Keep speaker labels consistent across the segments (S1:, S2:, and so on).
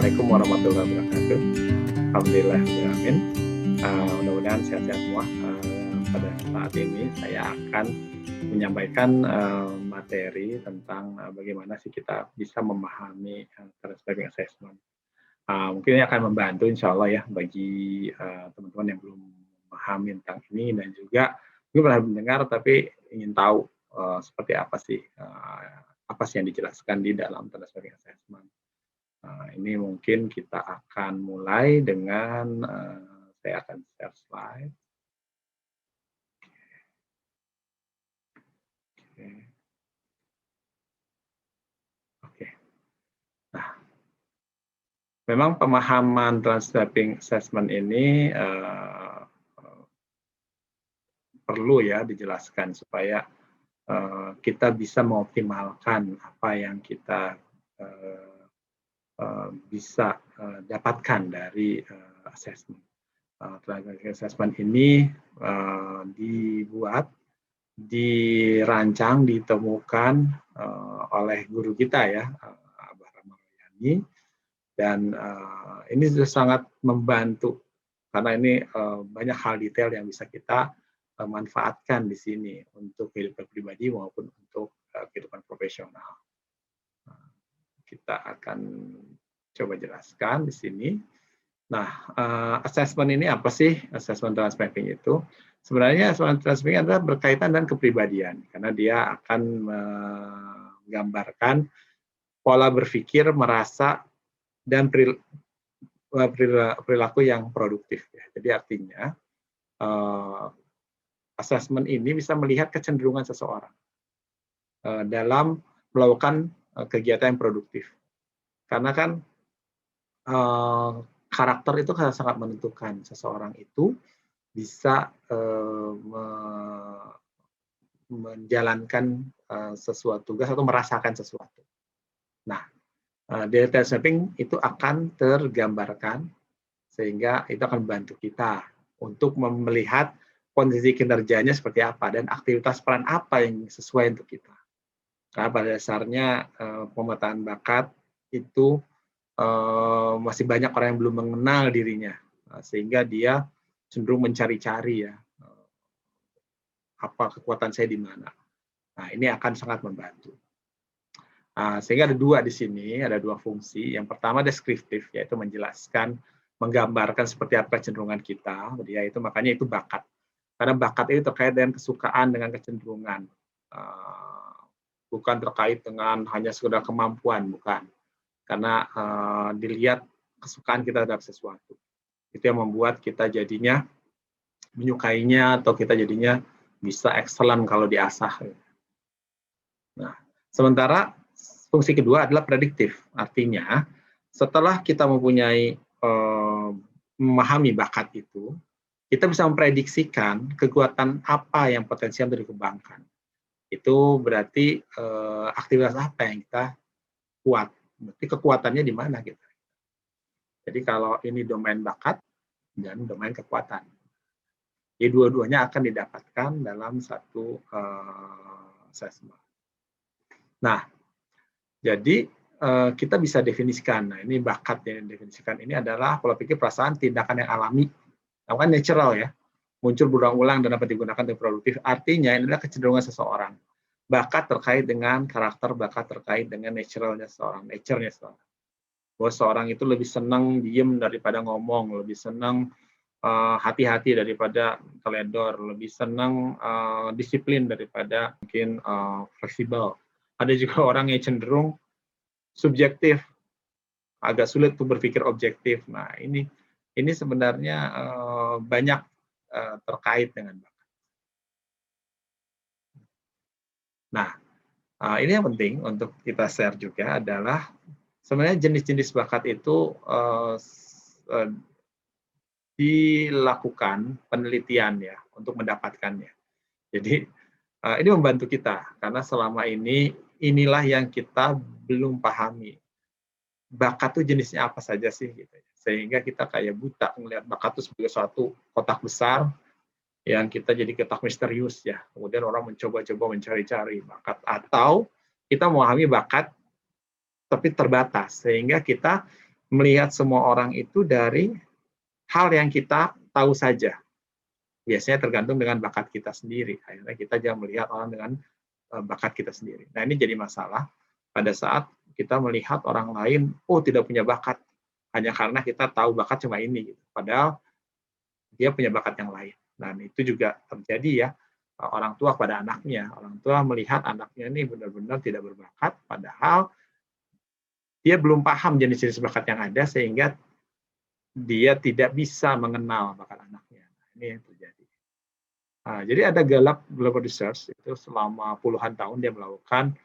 S1: Assalamualaikum warahmatullahi wabarakatuh. Alhamdulillah, amin. Mudah-mudahan sehat-sehat semua. Pada saat ini saya akan menyampaikan materi tentang bagaimana sih kita bisa memahami transcribing assessment. Mungkin ini akan membantu insya Allah ya bagi teman-teman yang belum memahami tentang ini dan juga mungkin pernah mendengar tapi ingin tahu seperti apa sih yang dijelaskan di dalam transcribing assessment. Ini mungkin kita akan mulai dengan saya akan share slide. Oke. Nah, memang pemahaman transcribing assessment ini perlu ya dijelaskan supaya kita bisa mengoptimalkan apa yang kita bisa dapatkan dari assessment. Transcribing assessment ini dibuat, dirancang, ditemukan oleh guru kita ya, Abah Ramayani, dan ini sudah sangat membantu karena ini banyak hal detail yang bisa kita manfaatkan di sini untuk kehidupan pribadi maupun untuk kehidupan profesional. Kita akan coba jelaskan di sini. Nah, assessment ini apa sih? Assessment transcribing itu sebenarnya assessment transcribing adalah berkaitan dengan kepribadian karena dia akan menggambarkan pola berpikir, merasa, dan perilaku yang produktif. Jadi artinya assessment ini bisa melihat kecenderungan seseorang dalam melakukan kegiatan yang produktif. Karena kan karakter itu sangat menentukan seseorang itu bisa menjalankan sesuatu tugas atau merasakan sesuatu. Nah, dari transcribing itu akan tergambarkan sehingga itu akan membantu kita untuk melihat kondisi kinerjanya seperti apa dan aktivitas peran apa yang sesuai untuk kita. Karena pada dasarnya pemetaan bakat itu masih banyak orang yang belum mengenal dirinya, sehingga dia cenderung mencari-cari ya apa kekuatan saya di mana. Nah, ini akan sangat membantu. Sehingga ada dua di sini, ada dua fungsi. Yang pertama deskriptif, yaitu menjelaskan, menggambarkan seperti apa kecenderungan kita, yaitu makanya itu bakat. Karena bakat itu terkait dengan kesukaan, dengan kecenderungan. Bukan terkait dengan hanya sekedar kemampuan, bukan. Karena dilihat kesukaan kita terhadap sesuatu. Itu yang membuat kita jadinya menyukainya atau kita jadinya bisa excellent kalau diasah. Nah, sementara fungsi kedua adalah prediktif. Artinya, setelah kita mempunyai memahami bakat itu, kita bisa memprediksikan kekuatan apa yang potensial untuk dikembangkan. Itu berarti aktivitas apa yang kita kuat. Berarti kekuatannya di mana gitu. Jadi kalau ini domain bakat dan domain kekuatan. Jadi dua-duanya akan didapatkan dalam satu assessment. Nah, jadi kita bisa definisikan. Nah, ini bakat yang didefinisikan ini adalah pola pikir, perasaan, tindakan yang alami. Nah, kan natural ya. Muncul berulang-ulang dan dapat digunakan untuk produktif. Artinya ini adalah kecenderungan seseorang. Bakat terkait dengan karakter, bakat terkait dengan naturalnya seseorang, nature-nya seseorang. Bahwa seorang itu lebih senang diem daripada ngomong, lebih senang hati-hati daripada teledor, lebih senang disiplin daripada mungkin fleksibel. Ada juga orang yang cenderung subjektif, agak sulit untuk berpikir objektif. Nah, ini sebenarnya banyak terkait dengan bakat. Nah, ini yang penting untuk kita share juga adalah sebenarnya jenis-jenis bakat itu dilakukan penelitian ya untuk mendapatkannya. Jadi ini membantu kita karena selama ini inilah yang kita belum pahami. Bakat itu jenisnya apa saja sih gitu. Sehingga kita kayak buta melihat bakat itu sebagai suatu kotak besar yang kita jadi kotak misterius ya. Kemudian orang mencoba-coba mencari-cari bakat atau kita memahami bakat tapi terbatas sehingga kita melihat semua orang itu dari hal yang kita tahu saja. Biasanya tergantung dengan bakat kita sendiri. Akhirnya kita jangan melihat orang dengan bakat kita sendiri. Nah, ini jadi masalah pada saat kita melihat orang lain, oh tidak punya bakat, hanya karena kita tahu bakat cuma ini, gitu. Padahal dia punya bakat yang lain. Nah, itu juga terjadi ya, orang tua pada anaknya. Orang tua melihat anaknya ini benar-benar tidak berbakat, padahal dia belum paham jenis-jenis bakat yang ada, sehingga dia tidak bisa mengenal bakat anaknya. Nah, ini yang terjadi. Nah, jadi ada Gallup Global Research, itu selama puluhan tahun dia melakukan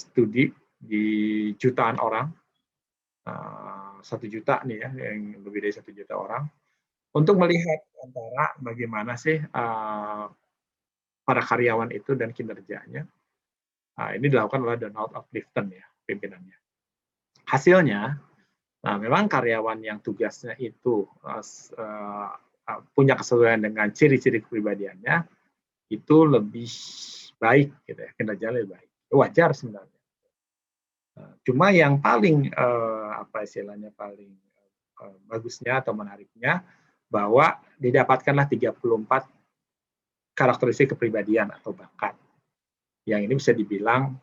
S1: studi di jutaan orang, 1 juta nih ya, yang lebih dari 1 juta orang, untuk melihat antara bagaimana sih para karyawan itu dan kinerjanya. Nah, ini dilakukan oleh Donald of Clifton ya, pimpinannya. Hasilnya, nah memang karyawan yang tugasnya itu punya kesesuaian dengan ciri-ciri kepribadiannya, itu lebih baik, gitu ya, kinerjanya lebih baik. Wajar sebenarnya. Cuma yang paling apa istilahnya paling bagusnya atau menariknya, bahwa didapatkanlah 34 karakteristik kepribadian atau bakat. Yang ini bisa dibilang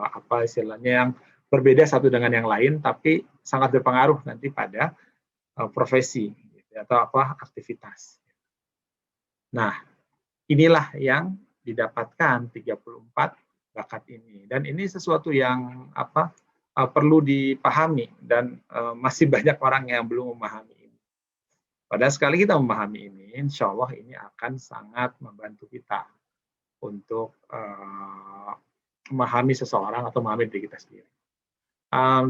S1: apa istilahnya yang berbeda satu dengan yang lain, tapi sangat berpengaruh nanti pada profesi gitu, atau apa aktivitas. Nah, inilah yang didapatkan 34 bakat ini, dan ini sesuatu yang apa perlu dipahami, dan masih banyak orang yang belum memahami ini. Pada sekali kita memahami ini, insya Allah ini akan sangat membantu kita untuk memahami seseorang atau memahami diri kita sendiri.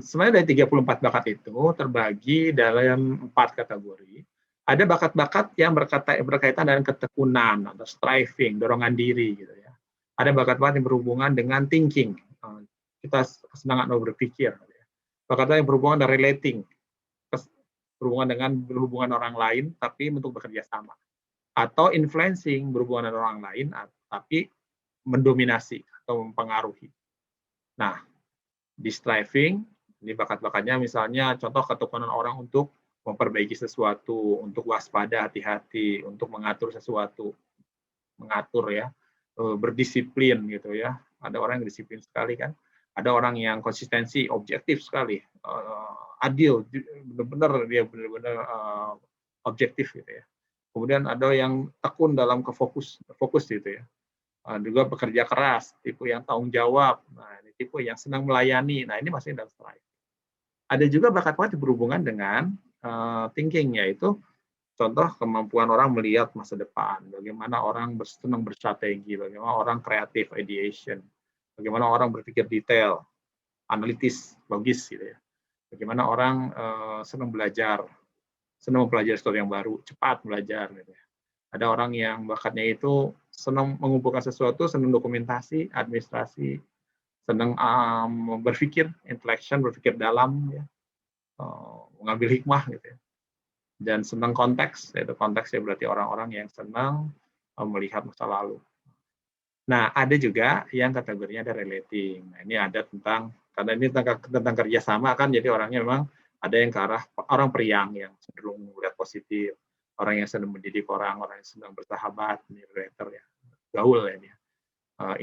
S1: Sebenarnya dari 34 bakat itu terbagi dalam 4 kategori. Ada bakat-bakat yang berkaitan dengan ketekunan atau striving, dorongan diri gitu ya. Ada bakat-bakat yang berhubungan dengan thinking, kita kesenangan berpikir. Bakat-bakat yang berhubungan dengan relating, berhubungan orang lain tapi untuk bekerja sama. Atau influencing, berhubungan dengan orang lain tapi mendominasi atau mempengaruhi. Nah, di striving, ini bakat-bakatnya misalnya contoh ketekunan orang untuk memperbaiki sesuatu, untuk waspada, hati-hati, untuk mengatur sesuatu, mengatur ya, berdisiplin gitu ya. Ada orang yang disiplin sekali kan, ada orang yang konsistensi, objektif sekali, adil, benar-benar dia benar-benar objektif gitu ya. Kemudian ada yang tekun dalam fokus gitu ya. Juga bekerja keras, tipe yang tanggung jawab, nah ini tipe yang senang melayani, nah ini masih dalam strive. Ada juga bakat-bakat berhubungan dengan thinking, yaitu contoh kemampuan orang melihat masa depan, bagaimana orang senang berstrategi, bagaimana orang kreatif, ideation, bagaimana orang berpikir detail, analitis, logis gitu ya. Bagaimana orang senang belajar, senang mempelajari sesuatu yang baru, cepat belajar gitu ya. Ada orang yang bakatnya itu senang mengumpulkan sesuatu, senang dokumentasi, administrasi, senang berpikir, intellection, berpikir dalam, ya, mengambil hikmah gitu ya. Dan senang konteks, yaitu konteksnya berarti orang-orang yang senang melihat masa lalu. Nah, ada juga yang kategorinya ada relating. Nah, ini ada tentang, karena ini tentang kerjasama kan, jadi orangnya memang ada yang ke arah orang periang yang cenderung melihat positif, orang yang senang mendidik orang yang senang bersahabat, relator ya, gaul ya dia.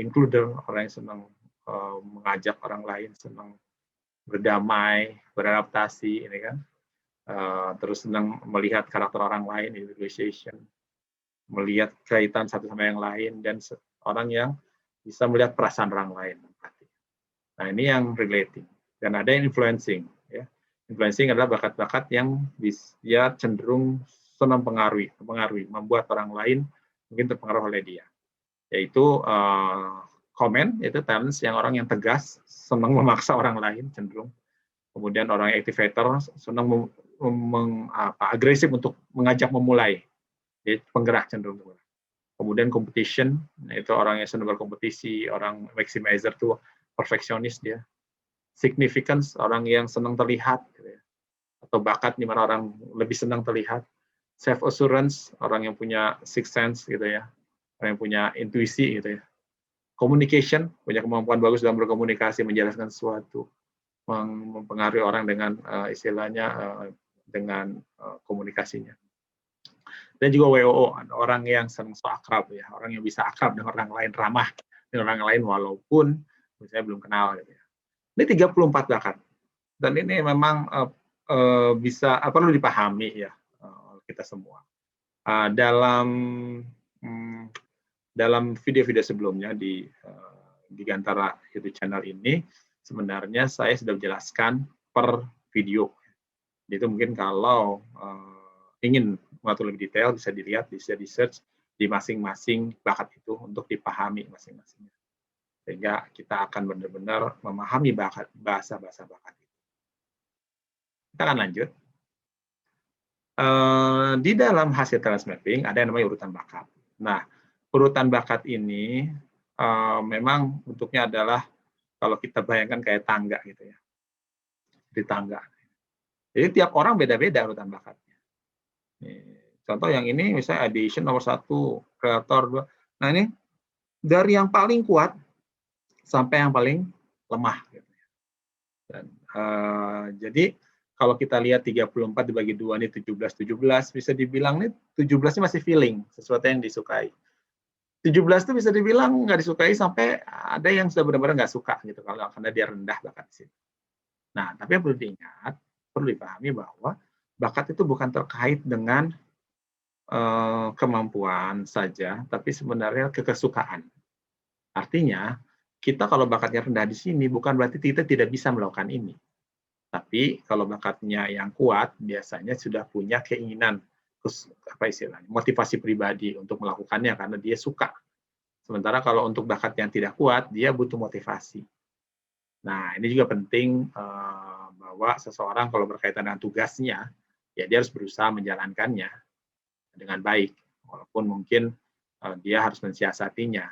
S1: Includer, orang yang senang mengajak orang lain, senang berdamai, beradaptasi, ini kan. Terus senang melihat karakter orang lain, individualization, melihat kaitan satu sama yang lain, dan orang yang bisa melihat perasaan orang lain. Nah, ini yang relating. Dan ada yang influencing. Ya. Influencing adalah bakat-bakat yang dia cenderung senang mengaruhi, membuat orang lain mungkin terpengaruh oleh dia. Yaitu comment, itu talents yang orang yang tegas, senang memaksa orang lain cenderung. Kemudian orang yang activator senang agresif untuk mengajak memulai, jadi penggerak cenderung. Kemudian competition, itu orang yang senang berkompetisi, orang maximizer tuh perfeksionis dia. Significance, orang yang senang terlihat, gitu ya. Atau bakat di mana orang lebih senang terlihat. Self assurance, orang yang punya sixth sense gitu ya, orang yang punya intuisi gitu ya. Communication, punya kemampuan bagus dalam berkomunikasi, menjelaskan sesuatu. mempengaruhi orang dengan istilahnya dengan komunikasinya. Dan juga WOO, orang yang senang so akrab ya, orang yang bisa akrab dengan orang lain, ramah dengan orang lain walaupun misalnya belum kenal gitu ya. Ini 34 bakat. Dan ini memang bisa perlu dipahami ya oleh kita semua. Dalam video-video sebelumnya di Gantara YouTube channel ini, sebenarnya saya sudah menjelaskan per video. Itu mungkin kalau ingin mengatur lebih detail bisa dilihat, bisa di search di masing-masing bakat itu untuk dipahami masing-masingnya. Sehingga kita akan benar-benar memahami bahasa-bahasa bakat itu. Kita akan lanjut. Di dalam hasil talent mapping ada yang namanya urutan bakat. Nah, urutan bakat ini memang bentuknya adalah kalau kita bayangkan kayak tangga gitu ya. Di tangga. Jadi tiap orang beda-beda urutan bakatnya. Contoh yang ini misalnya addition nomor 1, creator 2. Nah ini dari yang paling kuat sampai yang paling lemah. Gitu. Dan, jadi kalau kita lihat 34 dibagi 2 ini 17 bisa dibilang nih 17 ini masih feeling, sesuatu yang disukai. 17 itu bisa dibilang nggak disukai sampai ada yang sudah benar-benar nggak suka gitu kalau karena dia rendah bakat di situ. Nah, tapi yang perlu diingat, perlu dipahami bahwa bakat itu bukan terkait dengan kemampuan saja, tapi sebenarnya kesukaan. Artinya, kita kalau bakatnya rendah di sini bukan berarti kita tidak bisa melakukan ini. Tapi kalau bakatnya yang kuat, biasanya sudah punya keinginan, motivasi pribadi untuk melakukannya karena dia suka. Sementara kalau untuk bakat yang tidak kuat, dia butuh motivasi. Nah, ini juga penting bahwa seseorang kalau berkaitan dengan tugasnya, ya dia harus berusaha menjalankannya dengan baik, walaupun mungkin dia harus mensiasatinya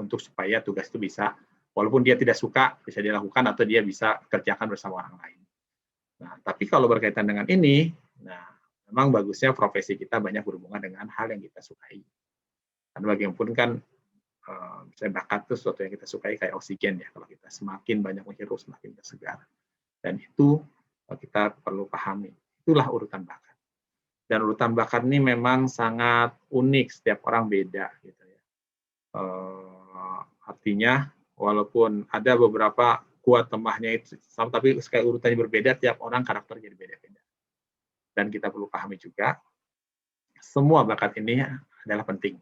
S1: untuk supaya tugas itu bisa, walaupun dia tidak suka, bisa dilakukan atau dia bisa kerjakan bersama orang lain. Nah, tapi kalau berkaitan dengan ini, nah memang bagusnya profesi kita banyak berhubungan dengan hal yang kita sukai. Karena bagaimanapun kan misalnya bakat itu sesuatu yang kita sukai kayak oksigen ya, kalau kita semakin banyak menghirup semakin kita segar. Dan itu kita perlu pahami. Itulah urutan bakat. Dan urutan bakat ini memang sangat unik, setiap orang beda gitu ya. Artinya walaupun ada beberapa kuat lemahnya itu sama, tapi kayak urutannya berbeda, tiap orang karakternya beda-beda. Dan kita perlu pahami juga semua bakat ini adalah penting.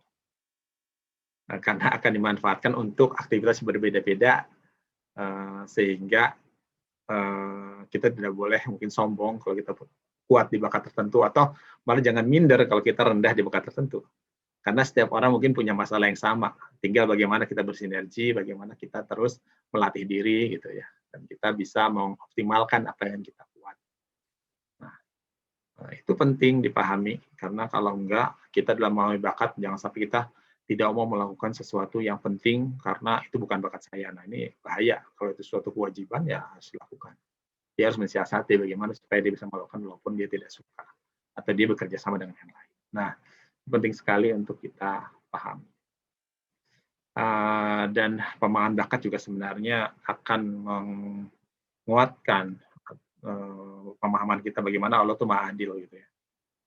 S1: Karena akan dimanfaatkan untuk aktivitas berbeda-beda, sehingga kita tidak boleh mungkin sombong kalau kita kuat di bakat tertentu, atau malah jangan minder kalau kita rendah di bakat tertentu. Karena setiap orang mungkin punya masalah yang sama, tinggal bagaimana kita bersinergi, bagaimana kita terus melatih diri gitu ya, dan kita bisa mengoptimalkan apa yang kita kuat. Nah, itu penting dipahami, karena kalau enggak, kita dalam memahami bakat, jangan sampai kita tidak mau melakukan sesuatu yang penting karena itu bukan bakat saya. Nah, ini bahaya. Kalau itu suatu kewajiban, ya harus dilakukan. Dia harus mensiasati bagaimana supaya dia bisa melakukan walaupun dia tidak suka, atau dia bekerja sama dengan yang lain. Nah, penting sekali untuk kita pahami. Dan pemahaman bakat juga sebenarnya akan menguatkan pemahaman kita bagaimana Allah itu Maha Adil gitu ya.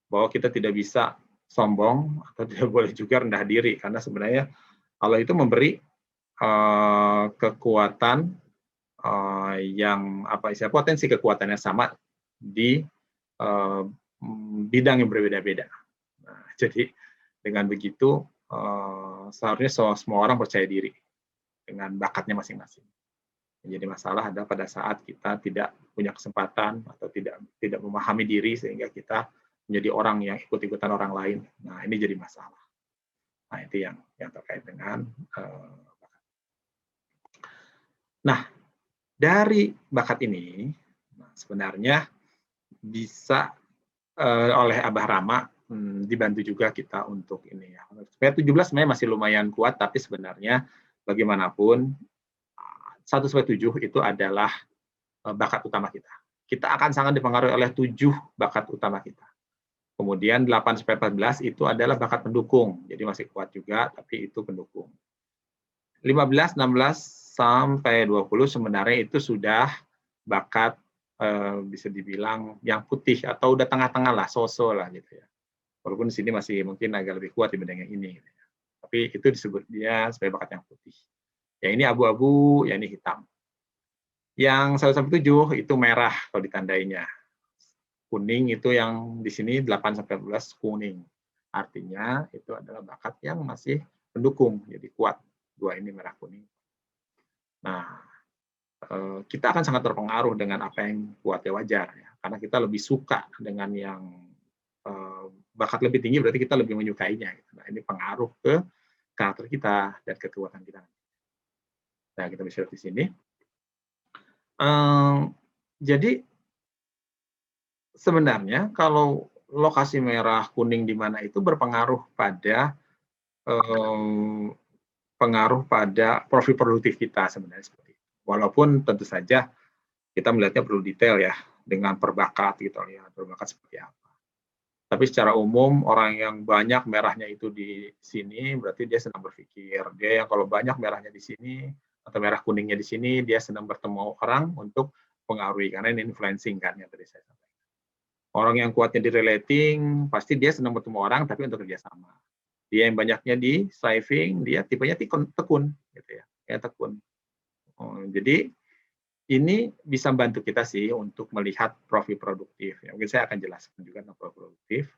S1: Bahwa kita tidak bisa sombong atau tidak boleh juga rendah diri, karena sebenarnya Allah itu memberi kekuatan yang potensi kekuatannya sama di bidang yang berbeda-beda. Nah, jadi dengan begitu seharusnya semua orang percaya diri dengan bakatnya masing-masing. Jadi masalah adalah pada saat kita tidak punya kesempatan atau tidak memahami diri sehingga kita menjadi orang yang ikut-ikutan orang lain. Nah, ini jadi masalah. Nah, itu yang terkait dengan bakat. Nah, dari bakat ini sebenarnya bisa oleh Abah Rama dibantu juga kita untuk ini ya. Supaya 17 sebenarnya masih lumayan kuat, tapi sebenarnya bagaimanapun 1-7 itu adalah bakat utama kita. Kita akan sangat dipengaruhi oleh 7 bakat utama kita. Kemudian 8-14 itu adalah bakat pendukung. Jadi masih kuat juga, tapi itu pendukung. 15, 16 sampai 20 sebenarnya itu sudah bakat bisa dibilang yang putih atau udah tengah-tengah lah, so-so lah gitu ya. Walaupun di sini masih mungkin agak lebih kuat dibanding yang ini, gitu ya. Tapi itu disebut dia sebagai bakat yang putih. Yang ini abu-abu, yang ini hitam. Yang 1-7 itu merah kalau ditandainya. Kuning itu yang di sini 8-12 kuning. Artinya itu adalah bakat yang masih mendukung, jadi kuat. Dua ini merah kuning. Nah, kita akan sangat terpengaruh dengan apa yang kuat ya, wajar ya. Karena kita lebih suka dengan yang bakat lebih tinggi, berarti kita lebih menyukainya. Gitu. Nah, ini pengaruh ke karakter kita dan kekuatan kita. Nah, kita bisa lihat di sini. Jadi sebenarnya kalau lokasi merah kuning di mana itu berpengaruh pada profil produktif kita sebenarnya seperti itu. Walaupun tentu saja kita melihatnya perlu detail ya dengan perbakat gitu ya, perbakat seperti apa. Tapi secara umum orang yang banyak merahnya itu di sini berarti dia senang berpikir. Dia yang kalau banyak merahnya di sini atau merah kuningnya di sini dia senang bertemu orang untuk pengaruhi karena ini influencing kan yang tadi saya sampaikan. Orang yang kuatnya di relating pasti dia senang bertemu orang tapi untuk kerjasama. Dia yang banyaknya di striving, dia tipenya tekun gitu ya, kayak tekun. Jadi ini bisa membantu kita sih untuk melihat profil produktif. Ya, mungkin saya akan jelaskan juga tentang profil produktif.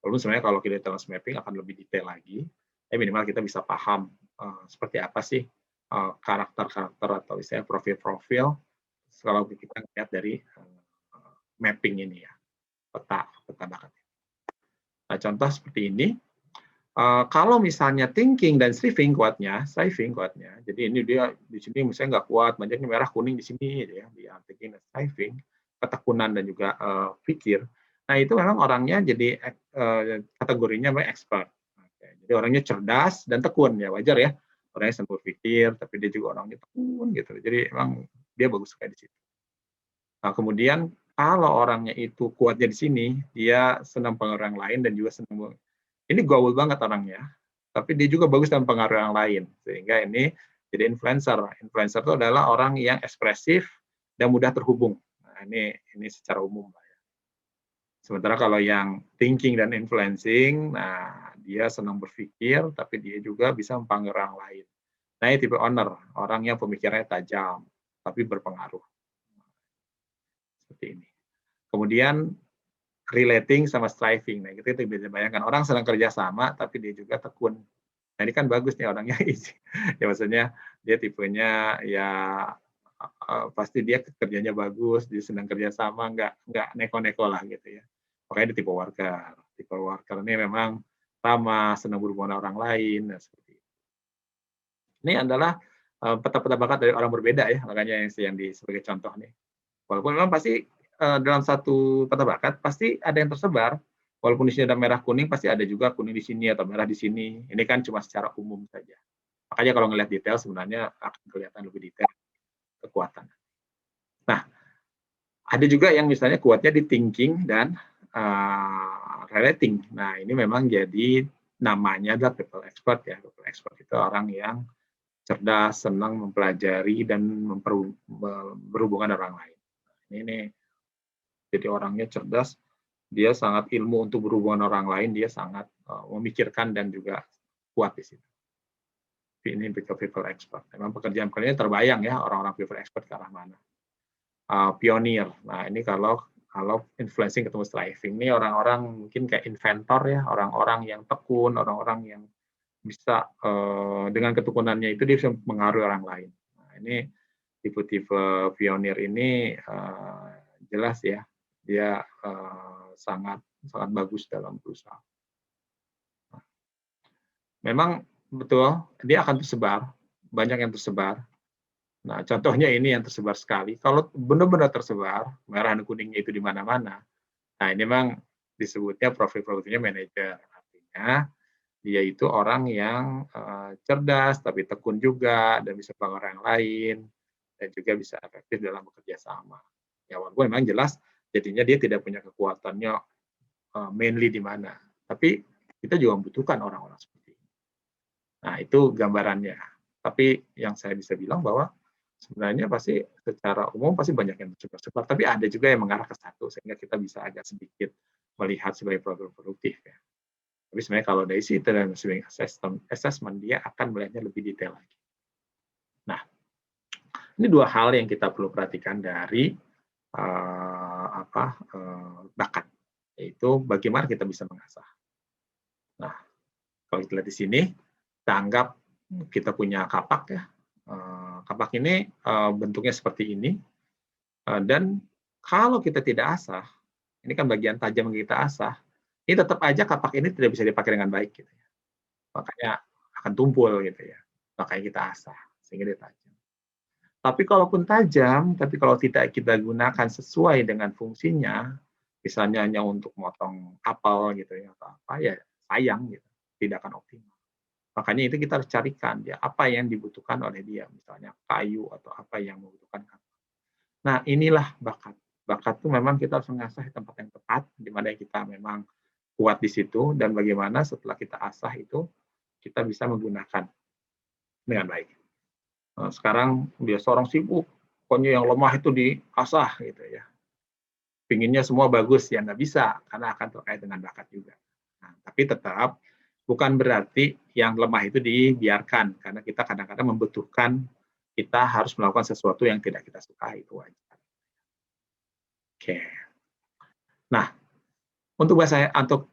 S1: Walaupun sebenarnya kalau kita talent mapping akan lebih detail lagi, minimal kita bisa paham seperti apa sih karakter-karakter atau istilah profil-profil kalau kita lihat dari mapping ini ya, peta bakat. Nah, contoh seperti ini. Kalau misalnya thinking dan striving kuatnya, jadi ini dia di sini misalnya nggak kuat, banyaknya merah kuning di sini, gitu ya, di thinking dan striving, ketekunan dan juga pikir. Nah itu memang orangnya jadi kategorinya memang expert. Jadi orangnya cerdas dan tekun ya wajar ya, orangnya senang berpikir, tapi dia juga orangnya tekun gitu. Jadi memang dia bagus sekali di situ. Nah kemudian kalau orangnya itu kuatnya di sini, dia senang pengaruh yang lain dan juga senang ini gaul banget orangnya, tapi dia juga bagus dalam pengaruh yang lain. Sehingga ini jadi influencer. Influencer itu adalah orang yang ekspresif dan mudah terhubung. Nah, ini secara umum. Sementara kalau yang thinking dan influencing, nah dia senang berpikir, tapi dia juga bisa mempengaruhi orang lain. Nah, ini tipe owner, orang yang pemikirannya tajam, tapi berpengaruh. Seperti ini. Kemudian relating sama striving. Nah, kita bisa bayangkan orang senang kerja sama, tapi dia juga tekun. Nah, ini kan bagus nih orangnya. Ya maksudnya dia tipenya ya pasti dia kerjanya bagus, dia senang kerja sama, nggak neko-neko lah gitu ya. Makanya dia tipe worker. Tipe worker ini memang ramah, senang berhubungan dengan orang lain, dan seperti itu. Ini adalah peta-peta bakat dari orang berbeda ya, makanya yang sebagai contoh nih. Walaupun memang pasti dalam satu peta bakat pasti ada yang tersebar. Walaupun di sini ada merah kuning, pasti ada juga kuning di sini atau merah di sini. Ini kan cuma secara umum saja. Makanya kalau ngelihat detail sebenarnya akan kelihatan lebih detail kekuatan. Nah, ada juga yang misalnya kuatnya di thinking dan relating. Nah, ini memang jadi namanya adalah people expert ya. People expert itu orang yang cerdas, senang mempelajari dan berhubungan dengan orang lain. Ini jadi orangnya cerdas, dia sangat ilmu untuk berhubungan orang lain, dia sangat memikirkan dan juga kuat di situ. Ini people expert. Memang pekerjaan-pekerjaannya terbayang ya orang-orang people expert ke arah mana. Pionir. Nah ini kalau influencing ketemu striving, ini orang-orang mungkin kayak inventor ya, orang-orang yang tekun, orang-orang yang bisa dengan ketekunannya itu dia bisa mengaruhi orang lain. Nah, ini tipe-tipe pionir ini jelas ya, dia sangat bagus dalam berusaha. Memang betul dia akan tersebar, banyak yang tersebar. Nah, contohnya ini yang tersebar sekali. Kalau benar-benar tersebar, merah dan kuningnya itu di mana-mana. Nah, ini memang disebutnya profil produktifnya manajer. Artinya dia itu orang yang cerdas tapi tekun juga dan bisa pengaruh yang lain dan juga bisa efektif dalam bekerja sama. Ya walaupun memang jelas jadinya dia tidak punya kekuatannya mainly di mana. Tapi kita juga membutuhkan orang-orang seperti ini. Nah, itu gambarannya. Tapi yang saya bisa bilang bahwa Sebenarnya pasti secara umum pasti banyak yang tersebar-sebar, tapi ada juga yang mengarah ke satu sehingga kita bisa agak sedikit melihat sebagai program produktif ya. Tapi sebenarnya kalau dari situ dan sebagai assessment dia akan melihatnya lebih detail lagi. Nah, ini dua hal yang kita perlu perhatikan dari bakat, yaitu bagaimana kita bisa mengasah. Nah, kalau kita lihat di sini, kita anggap kita punya kapak ya. Kapak ini bentuknya seperti ini, dan kalau kita tidak asah, ini kan bagian tajam yang kita asah, ini tetap aja kapak ini tidak bisa dipakai dengan baik gitu ya. Makanya akan tumpul gitu ya. Makanya kita asah sehingga dia tajam. Tapi kalaupun tajam, tapi kalau tidak kita gunakan sesuai dengan fungsinya, misalnya hanya untuk motong apel gitu ya atau apa ya sayang gitu, tidak akan optimal. Makanya itu kita harus carikan ya apa yang dibutuhkan oleh dia, misalnya kayu atau apa yang membutuhkan kapak. Nah, inilah bakat. Bakat itu memang kita harus mengasah di tempat yang tepat, di mana kita memang kuat di situ dan bagaimana setelah kita asah itu kita bisa menggunakan dengan baik. Sekarang biasa orang sibuk, pokoknya yang lemah itu diasah gitu ya. Pinginnya semua bagus, ya nggak bisa, karena akan terkait dengan bakat juga. Nah, tapi tetap bukan berarti yang lemah itu dibiarkan, karena kita kadang-kadang membutuhkan kita harus melakukan sesuatu yang tidak kita sukai, itu wajar. Oke. Nah, untuk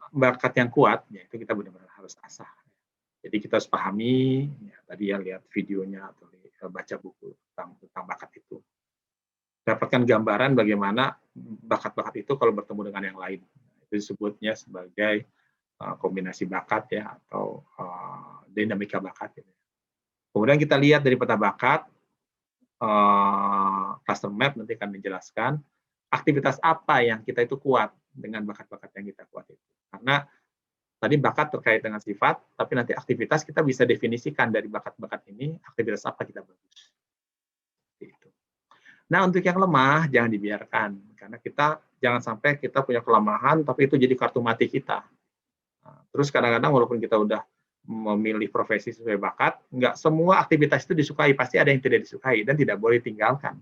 S1: bakat yang kuat, yaitu kita benar-benar harus asah. Jadi kita harus pahami, ya, tadi ya lihat videonya atau baca buku tentang bakat itu. Dapatkan gambaran bagaimana bakat-bakat itu kalau bertemu dengan yang lain. Itu disebutnya sebagai kombinasi bakat ya atau dinamika bakat. Ya. Kemudian kita lihat dari peta bakat, custom map nanti akan menjelaskan aktivitas apa yang kita itu kuat dengan bakat-bakat yang kita kuat itu. Karena tadi bakat terkait dengan sifat, tapi nanti aktivitas kita bisa definisikan dari bakat-bakat ini, aktivitas apa kita bagus. Gitu. Nah, untuk yang lemah, jangan dibiarkan. Karena kita jangan sampai kita punya kelemahan, tapi itu jadi kartu mati kita. Nah, terus kadang-kadang walaupun kita udah memilih profesi sesuai bakat, nggak semua aktivitas itu disukai, pasti ada yang tidak disukai, dan tidak boleh tinggalkan.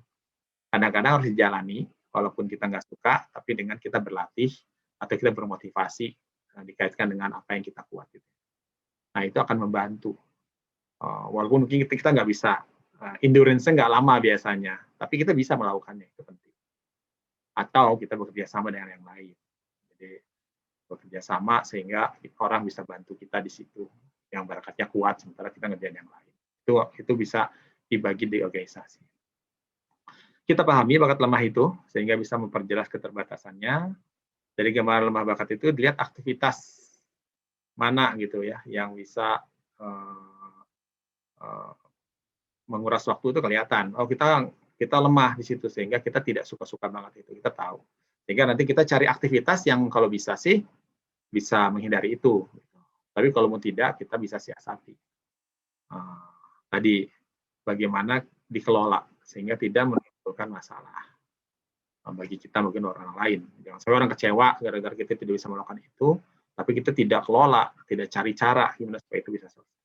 S1: Kadang-kadang harus dijalani, walaupun kita nggak suka, tapi dengan kita berlatih, atau kita bermotivasi, dikaitkan dengan apa yang kita kuat. Nah, itu akan membantu. Walaupun mungkin kita nggak bisa, endurance-nya nggak lama biasanya, tapi kita bisa melakukannya, itu penting. Atau kita bekerja sama dengan yang lain. Jadi, bekerja sama sehingga orang bisa bantu kita di situ. Yang bakatnya kuat, sementara kita ngerjain yang lain. Itu bisa dibagi di organisasi. Kita pahami bakat lemah itu, sehingga bisa memperjelas keterbatasannya. Dari gambaran lemah bakat itu dilihat aktivitas mana gitu ya yang bisa menguras waktu itu kelihatan. Oh, kita lemah di situ sehingga kita tidak suka-suka banget itu, kita tahu. Sehingga nanti kita cari aktivitas yang kalau bisa sih bisa menghindari itu. Tapi kalau mau tidak, kita bisa siasati. Tadi bagaimana dikelola sehingga tidak menimbulkan masalah bagi kita mungkin orang lain. Jangan sampai orang kecewa gara-gara kita tidak bisa melakukan itu, tapi kita tidak kelola, tidak cari cara gimana supaya itu bisa selesai.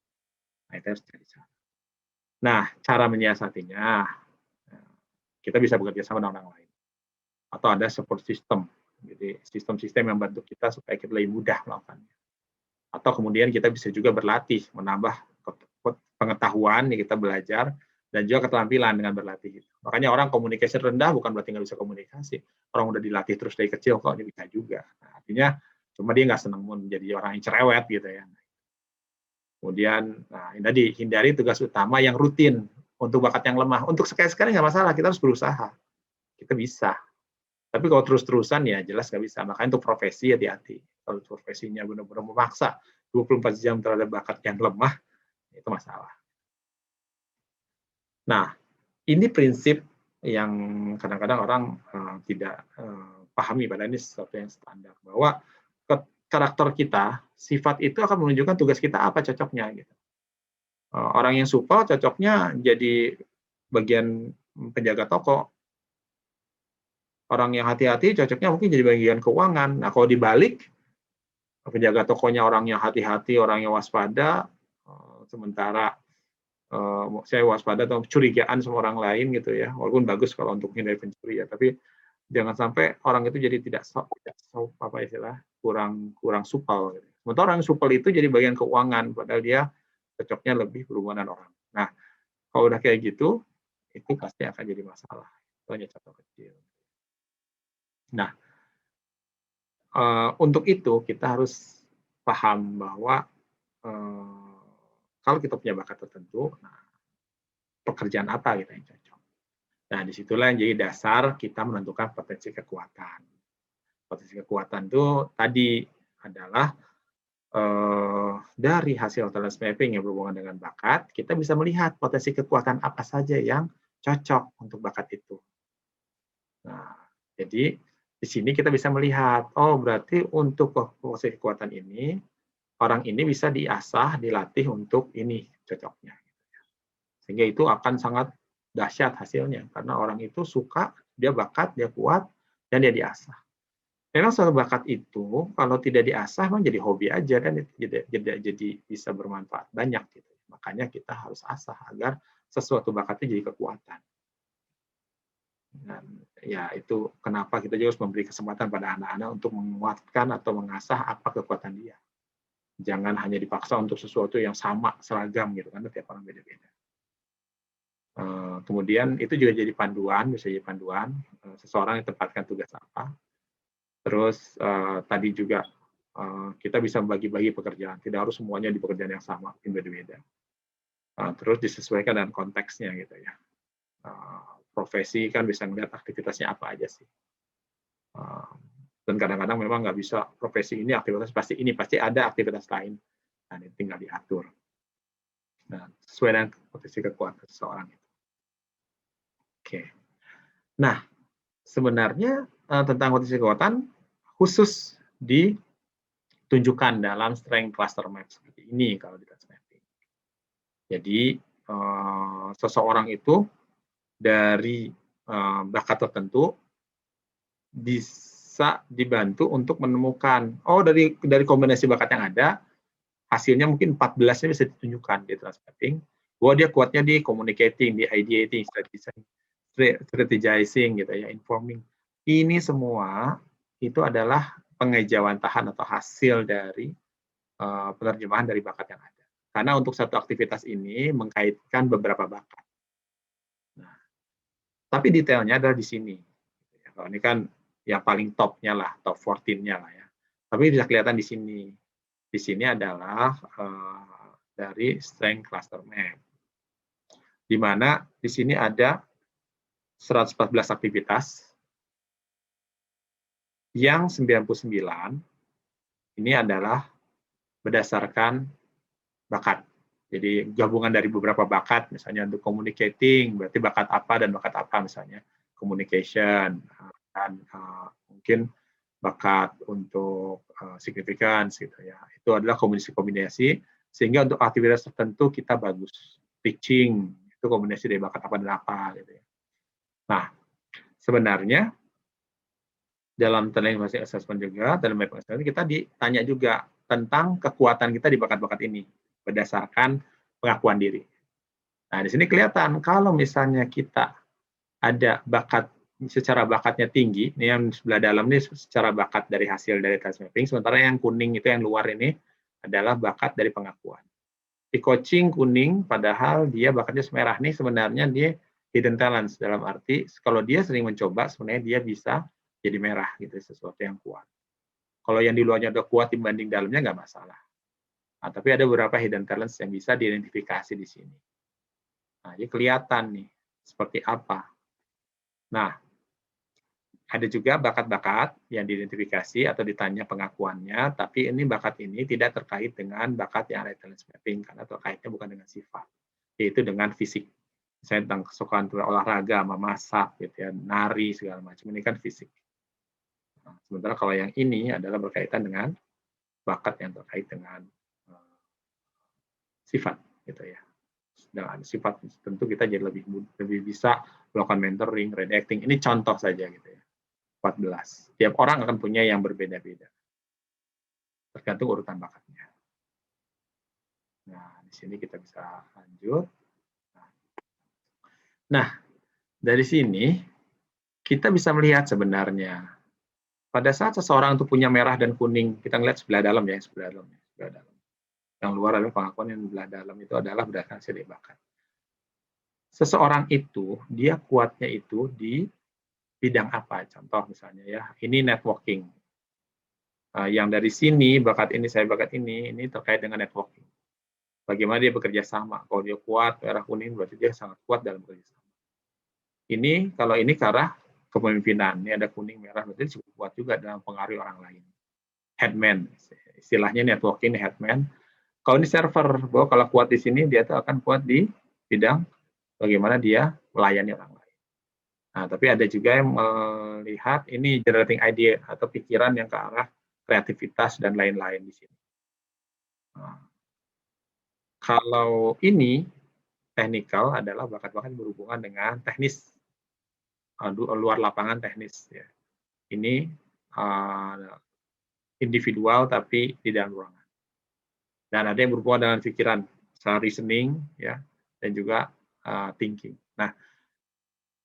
S1: Nah, itu harus cari cara. Nah, cara menyiasatinya, kita bisa bekerja sama dengan orang lain. Atau ada support system, jadi sistem-sistem yang membantu kita supaya kita lebih mudah melakukannya. Atau kemudian kita bisa juga berlatih, menambah pengetahuan yang kita belajar, dan juga keterampilan dengan berlatih. Makanya orang komunikasi rendah bukan berarti nggak bisa komunikasi. Orang udah dilatih terus dari kecil, kok dia bisa juga. Nah, artinya cuma dia nggak senang menjadi orang yang cerewet gitu ya. Kemudian, nah ini tadi hindari tugas utama yang rutin untuk bakat yang lemah. Untuk sekali-sekali nggak masalah, kita harus berusaha. Kita bisa. Tapi kalau terus-terusan ya jelas nggak bisa. Makanya untuk profesi hati-hati. Kalau profesinya benar-benar memaksa 24 jam terhadap bakat yang lemah, itu masalah. Nah, ini prinsip yang kadang-kadang orang tidak pahami, padahal ini sesuatu yang standar. Bahwa karakter kita, sifat itu akan menunjukkan tugas kita apa cocoknya. Gitu. Orang yang supel cocoknya jadi bagian penjaga toko. Orang yang hati-hati cocoknya mungkin jadi bagian keuangan. Nah, kalau dibalik, penjaga tokonya orang yang hati-hati, orang yang waspada, sementara saya waspada atau curigaan sama orang lain gitu ya, walaupun bagus kalau untuk hindari pencuri ya, tapi jangan sampai orang itu jadi apa istilah, kurang supel gitu. Sementara orang supel itu jadi bagian keuangan, padahal dia cocoknya lebih berhubungan dengan orang. Nah, kalau udah kayak gitu, itu pasti akan jadi masalah. Itu hanya contoh kecil. Nah, untuk itu kita harus paham bahwa kalau kita punya bakat tertentu, nah, pekerjaan apa gitu yang cocok. Nah, disitulah yang jadi dasar kita menentukan potensi kekuatan. Potensi kekuatan itu tadi adalah dari hasil talent mapping yang berhubungan dengan bakat, kita bisa melihat potensi kekuatan apa saja yang cocok untuk bakat itu. Nah, jadi di sini kita bisa melihat, oh berarti untuk potensi kekuatan ini, orang ini bisa diasah, dilatih untuk ini cocoknya. Sehingga itu akan sangat dahsyat hasilnya, karena orang itu suka, dia bakat, dia kuat, dan dia diasah. Memang suatu bakat itu kalau tidak diasah memang jadi hobi aja kan jadi bisa bermanfaat banyak gitu. Makanya kita harus asah agar sesuatu bakat itu jadi kekuatan. Dan ya itu kenapa kita juga harus memberi kesempatan pada anak-anak untuk menguatkan atau mengasah apa kekuatan dia. Jangan hanya dipaksa untuk sesuatu yang sama, seragam gitu kan, tiap orang beda-beda. Kemudian itu juga jadi panduan, bisa jadi panduan seseorang yang tempatkan tugas apa. Terus tadi juga kita bisa membagi-bagi pekerjaan, tidak harus semuanya di pekerjaan yang sama, mungkin beda-beda. Terus disesuaikan dengan konteksnya gitu ya. Profesi kan bisa melihat aktivitasnya apa aja sih. Dan kadang-kadang memang nggak bisa profesi ini aktivitas pasti ada aktivitas lain. Nah, ini tinggal diatur. Nah, sesuai dengan potensi kekuatan seseorang itu. Oke. Nah, sebenarnya tentang potensi kekuatan khusus ditunjukkan dalam strength cluster map seperti ini kalau di talent mapping. Jadi seseorang itu dari bakat tertentu bisa dibantu untuk menemukan dari kombinasi bakat yang ada hasilnya mungkin 14-nya bisa ditunjukkan di talent mapping bahwa dia kuatnya di communicating, di ideating, strategizing gitu ya, informing. Ini semua itu adalah pengejawantahan atau hasil dari penerjemahan dari bakat yang ada. Karena untuk satu aktivitas ini mengkaitkan beberapa bakat. Nah, tapi detailnya adalah di sini. Kalau ini kan yang paling top-nya lah, top 14-nya lah ya. Tapi bisa kelihatan di sini. Di sini adalah dari strength cluster map. Di mana di sini ada 114 aktivitas yang 99 ini adalah berdasarkan bakat. Jadi gabungan dari beberapa bakat, misalnya untuk communicating, berarti bakat apa dan bakat apa misalnya. Communication, dan mungkin bakat untuk significance gitu ya. Itu adalah kombinasi-kombinasi, sehingga untuk aktivitas tertentu kita bagus. Teaching, itu kombinasi dari bakat apa dan apa gitu ya. Nah, sebenarnya dalam talent assessment juga, dalam mapping assessment kita ditanya juga tentang kekuatan kita di bakat-bakat ini berdasarkan pengakuan diri. Nah, di sini kelihatan kalau misalnya kita ada bakat secara bakatnya tinggi, ini yang sebelah dalam ini secara bakat dari hasil dari talent mapping, sementara yang kuning itu yang luar ini adalah bakat dari pengakuan. Di coaching kuning, padahal dia bakatnya merah nih sebenarnya dia hidden talents dalam arti kalau dia sering mencoba sebenarnya dia bisa jadi merah gitu, sesuatu yang kuat. Kalau yang di luarnya udah kuat dibanding dalamnya nggak masalah. Nah, tapi ada beberapa hidden talents yang bisa diidentifikasi di sini. Nah, jadi kelihatan nih seperti apa. Nah, ada juga bakat-bakat yang diidentifikasi atau ditanya pengakuannya, tapi ini bakat ini tidak terkait dengan bakat yang ada talent mapping karena terkaitnya bukan dengan sifat, yaitu dengan fisik. Misalnya tentang kesukaan olahraga, memasak, gitu ya, nari segala macam ini kan fisik. Nah, sementara kalau yang ini adalah berkaitan dengan bakat yang terkait dengan sifat, gitu ya. Dengan sifat tentu kita jadi lebih bisa melakukan mentoring, redirecting. Ini contoh saja gitu ya. 14. Tiap orang akan punya yang berbeda-beda. Tergantung urutan bakatnya. Nah, di sini kita bisa lanjut. Nah, dari sini kita bisa melihat sebenarnya pada saat seseorang itu punya merah dan kuning, kita ngelihat sebelah dalam ya, sebelah dalam, sebelah dalam. Yang luar adalah pengakuan, yang sebelah dalam itu adalah berdasarkan hasil bakat. Seseorang itu dia kuatnya itu di bidang apa? Contoh misalnya ya, ini networking. Yang dari sini bakat ini, saya bakat ini terkait dengan networking. Bagaimana dia bekerja sama? Kalau dia kuat merah kuning berarti dia sangat kuat dalam bekerja sama. Ini kalau ini ke arah kepemimpinan, ini ada kuning merah berarti cukup kuat juga dalam pengaruh orang lain. Headman, istilahnya networking headman. Kalau ini server, bahwa kalau kuat di sini dia tuh akan kuat di bidang bagaimana dia melayani orang lain. Nah, tapi ada juga yang melihat ini generating idea atau pikiran yang ke arah kreativitas dan lain-lain di sini. Nah, kalau ini technical adalah bakat-bakat berhubungan dengan teknis, luar lapangan teknis ya. Ini individual tapi di dalam ruangan. Dan ada yang berhubungan dengan pikiran, reasoning ya, dan juga thinking. Nah,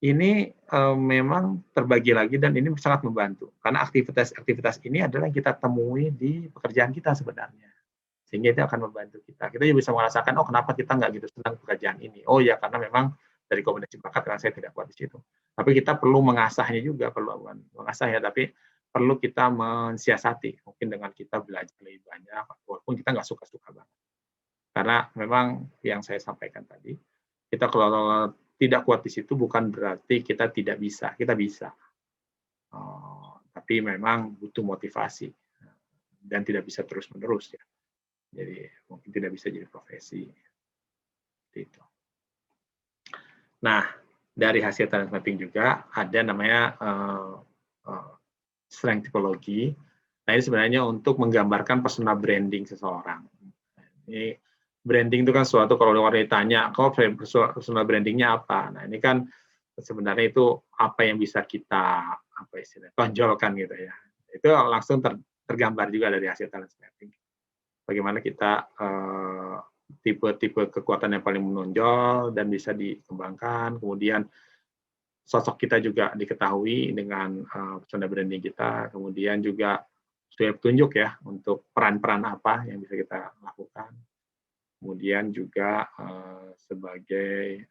S1: ini memang terbagi lagi dan ini sangat membantu karena aktivitas ini adalah yang kita temui di pekerjaan kita sebenarnya, sehingga itu akan membantu kita. Kita juga bisa merasakan, oh kenapa kita nggak gitu senang pekerjaan ini? Oh ya karena memang dari kombinasi bakat karena saya tidak kuat di situ. Tapi kita perlu mengasahnya juga, perlu mengasah ya, tapi perlu kita mensiasati. Mungkin dengan kita belajar lebih banyak, walaupun kita nggak suka-suka banget. Karena memang yang saya sampaikan tadi, kita kalau tidak kuat di situ bukan berarti kita tidak bisa, kita bisa. Tapi memang butuh motivasi dan tidak bisa terus-menerus ya. Jadi mungkin tidak bisa jadi profesi. Itu. Nah, dari hasil talent mapping juga ada namanya strength typology. Nah, ini sebenarnya untuk menggambarkan personal branding seseorang. Ini branding itu kan suatu kalau orang ditanya, kok personal brandingnya apa? Nah, ini kan sebenarnya itu apa yang bisa kita tonjolkan gitu ya. Itu langsung tergambar juga dari hasil talent mapping. Bagaimana kita tipe-tipe kekuatan yang paling menonjol dan bisa dikembangkan, kemudian sosok kita juga diketahui dengan personal branding kita, kemudian juga sebagai petunjuk ya untuk peran-peran apa yang bisa kita lakukan. Kemudian juga sebagai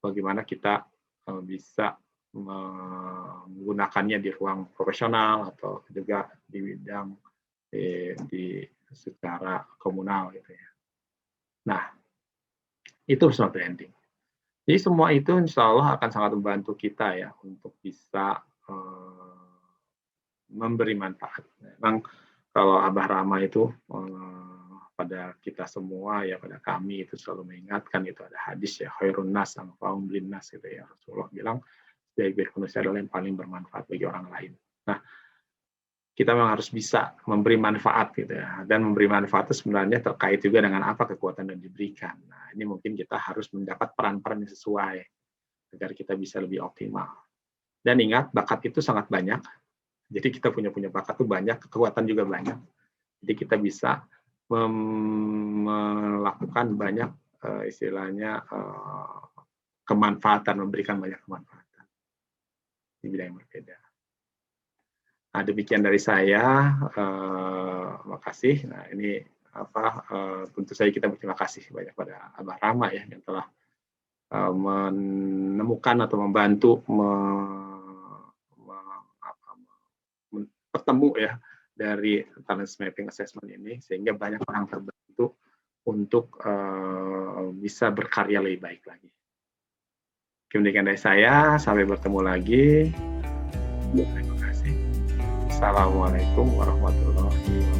S1: bagaimana kita bisa menggunakannya di ruang profesional atau juga di bidang di secara komunal gitu ya. Nah, itu personal branding. Jadi semua itu insya Allah akan sangat membantu kita ya untuk bisa memberi manfaat. Memang kalau Abah Rama itu pada kita semua ya, pada kami itu selalu mengingatkan, itu ada hadis ya, khairun nas anfa'uhum linnas gitu ya, Rasulullah bilang sebaik-baik manusia adalah yang paling bermanfaat bagi orang lain. Nah, kita memang harus bisa memberi manfaat gitu ya, dan memberi manfaat itu sebenarnya terkait juga dengan apa kekuatan yang diberikan. Nah, ini mungkin kita harus mendapat peran-peran yang sesuai agar kita bisa lebih optimal. Dan ingat, bakat itu sangat banyak. Jadi kita punya bakat itu banyak, kekuatan juga banyak. Jadi kita bisa melakukan banyak istilahnya kemanfaatan, memberikan banyak kemanfaatan di bidang yang berbeda. Nah, demikian dari saya. Makasih. Nah, ini tentu saja kita berterima kasih banyak pada Abah Rama ya yang telah menemukan atau membantu bertemu ya dari talent mapping assessment ini, sehingga banyak orang terbantu untuk bisa berkarya lebih baik lagi. Demikian dari saya, sampai bertemu lagi. Terima kasih. Assalamualaikum warahmatullahi wabarakatuh.